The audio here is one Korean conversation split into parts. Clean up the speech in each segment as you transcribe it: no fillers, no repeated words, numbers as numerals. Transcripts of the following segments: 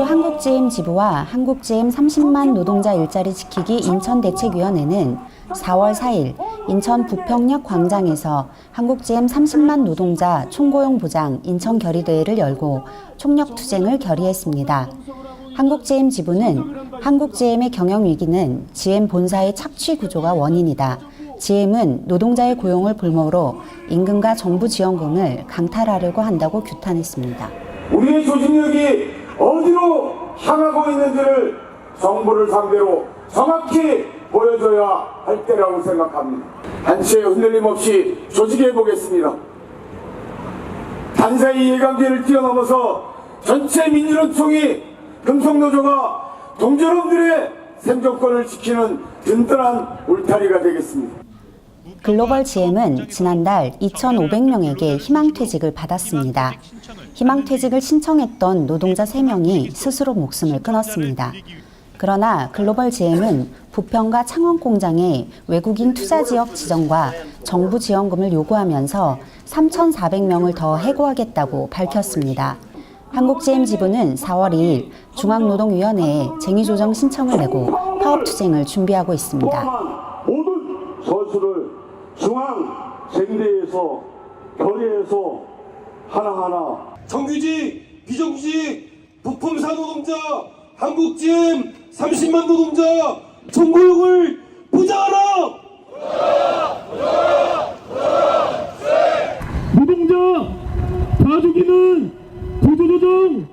한국GM 지부와 한국GM 30만 노동자 일자리 지키기 인천대책위원회는 4월 4일 인천 부평역 광장에서 한국GM 30만 노동자 총고용 보장 인천 결의대회를 열고 총력투쟁을 결의했습니다. 한국GM 지부는 한국GM의 경영 위기는 GM 본사의 착취 구조가 원인이다. GM은 노동자의 고용을 볼모로 임금과 정부 지원금을 강탈하려고 한다고 규탄했습니다. 우리의 조직력이 어디로 향하고 있는지를 정부를 상대로 정확히 보여줘야 할 때라고 생각합니다. 한치의 흔들림 없이 조직해 보겠습니다. 단사의 이해관계를 뛰어넘어서 전체 민주노총이 금속노조가 동조놈들의 생존권을 지키는 든든한 울타리가 되겠습니다. 글로벌 GM은 지난달 2,500명에게 희망퇴직을 받았습니다. 희망퇴직을 신청했던 노동자 3명이 스스로 목숨을 끊었습니다. 그러나 글로벌 GM은 부평과 창원 공장에 외국인 투자 지역 지정과 정부 지원금을 요구하면서 3,400명을 더 해고하겠다고 밝혔습니다. 한국GM 지부는 4월 2일 중앙노동위원회에 쟁의조정 신청을 내고 파업투쟁을 준비하고 있습니다. 모든 서술을 중앙쟁대에서 결의해서 하나하나 정규직, 비정규직, 부품사 노동자, 한국GM 30만 노동자 총고용을 보장하라! 노동자 봐주기는 구조조정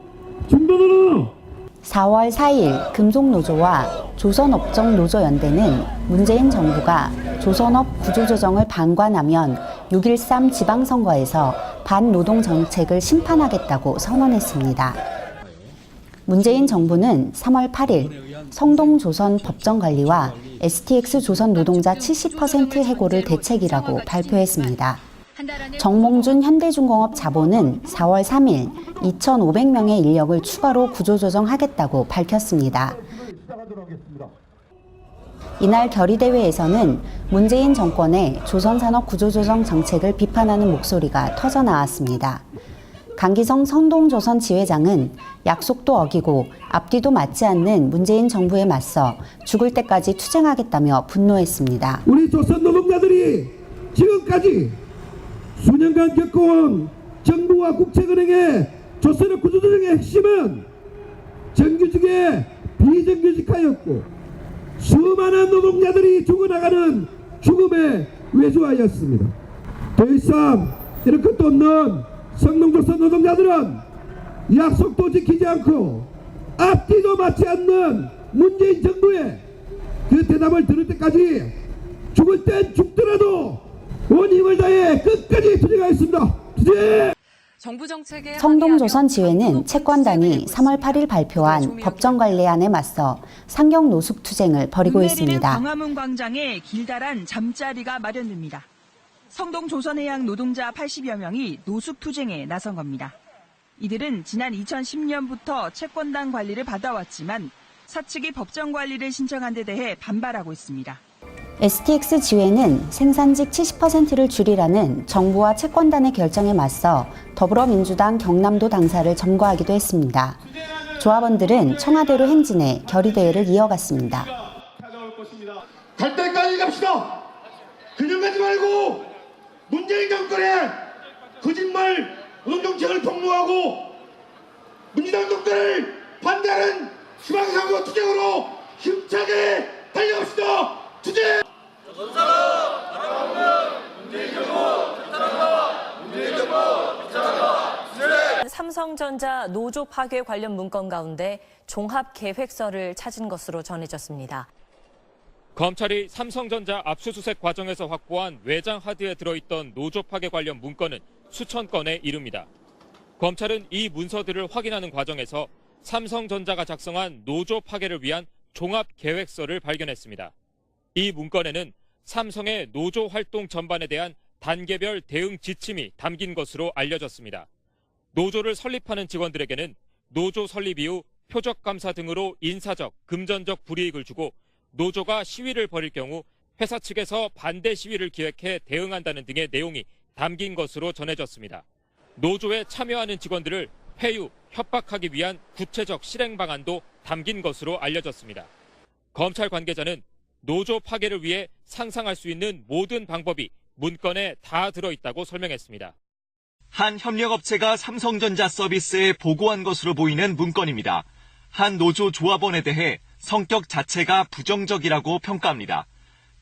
중단하라! 4월 4일 금속노조와 조선업종노조연대는 문재인 정부가 조선업 구조조정을 방관하면 6.13 지방선거에서 반노동 정책을 심판하겠다고 선언했습니다. 문재인 정부는 3월 8일 성동조선 법정관리와 STX 조선 노동자 70% 해고를 대책이라고 발표했습니다. 정몽준 현대중공업 자본은 4월 3일 2,500명의 인력을 추가로 구조조정하겠다고 밝혔습니다. 이날 결의대회에서는 문재인 정권의 조선산업 구조조정 정책을 비판하는 목소리가 터져나왔습니다. 강기성 성동조선 지회장은 약속도 어기고 앞뒤도 맞지 않는 문재인 정부에 맞서 죽을 때까지 투쟁하겠다며 분노했습니다. 우리 조선 노동자들이 지금까지 수년간 겪어온 정부와 국책은행의 조선업 구조조정의 핵심은 정규직에 비정규직하였고 수많은 노동자들이 죽어나가는 죽음에 외주하였습니다. 더 이상 이런 것도 없는 성동조선 노동자들은 약속도 지키지 않고 앞뒤도 맞지 않는 문재인 정부의 그 대답을 들을 때까지 죽을 땐 죽더라도 온 힘을 다해 끝까지 투쟁하겠습니다. 투쟁! 성동조선 지회는 채권단이 3월 8일 발표한 법정관리안에 맞서 상경 노숙 투쟁을 벌이고 있습니다. 광화문 광장에 길다란 잠자리가 마련됩니다. 성동조선해양 노동자 80여 명이 노숙 투쟁에 나선 겁니다. 이들은 지난 2010년부터 채권단 관리를 받아왔지만 사측이 법정 관리를 신청한 데 대해 반발하고 있습니다. STX 지회는 생산직 70%를 줄이라는 정부와 채권단의 결정에 맞서 더불어민주당 경남도 당사를 점거하기도 했습니다. 조합원들은 청와대로 행진해 결의대회를 이어갔습니다. 갈 때까지 갑시다. 그냥 가지 말고 문재인 정권의 거짓말 노동정책을 폭로하고 민주당 정권을 반대하는 희망사고 투쟁으로 힘차게 달려갑시다. 투쟁! 삼성전자 노조 파괴 관련 문건 가운데 종합계획서를 찾은 것으로 전해졌습니다. 검찰이 삼성전자 압수수색 과정에서 확보한 외장 하드에 들어있던 노조 파괴 관련 문건은 수천 건에 이릅니다. 검찰은 이 문서들을 확인하는 과정에서 삼성전자가 작성한 노조 파괴를 위한 종합계획서를 발견했습니다. 이 문건에는 삼성의 노조 활동 전반에 대한 단계별 대응 지침이 담긴 것으로 알려졌습니다. 노조를 설립하는 직원들에게는 노조 설립 이후 표적 감사 등으로 인사적, 금전적 불이익을 주고 노조가 시위를 벌일 경우 회사 측에서 반대 시위를 기획해 대응한다는 등의 내용이 담긴 것으로 전해졌습니다. 노조에 참여하는 직원들을 폐유, 협박하기 위한 구체적 실행 방안도 담긴 것으로 알려졌습니다. 검찰 관계자는 노조 파괴를 위해 상상할 수 있는 모든 방법이 문건에 다 들어있다고 설명했습니다. 한 협력업체가 삼성전자 서비스에 보고한 것으로 보이는 문건입니다. 한 노조 조합원에 대해 성격 자체가 부정적이라고 평가합니다.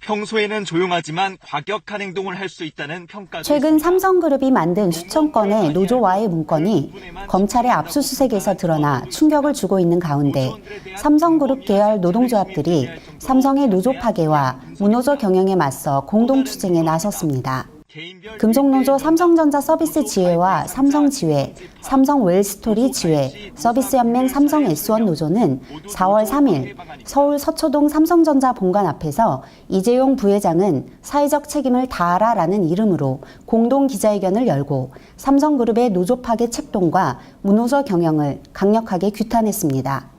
평소에는 조용하지만 과격한 행동을 할 수 있다는 평가도 최근 있습니다. 삼성그룹이 만든 수천 건의 노조와의 문건이 검찰의 압수수색에서 드러나 충격을 주고 있는 가운데 삼성그룹 계열 노동조합들이 삼성의 노조 파괴와 무노조 경영에 맞서 공동투쟁에 나섰습니다. 금속노조 삼성전자 서비스 지회와 삼성지회, 삼성웰스토리 지회, 서비스연맹 삼성 S1 노조는 4월 3일 서울 서초동 삼성전자 본관 앞에서 이재용 부회장은 사회적 책임을 다하라라는 이름으로 공동 기자회견을 열고 삼성그룹의 노조 파괴 책동과 무노조 경영을 강력하게 규탄했습니다.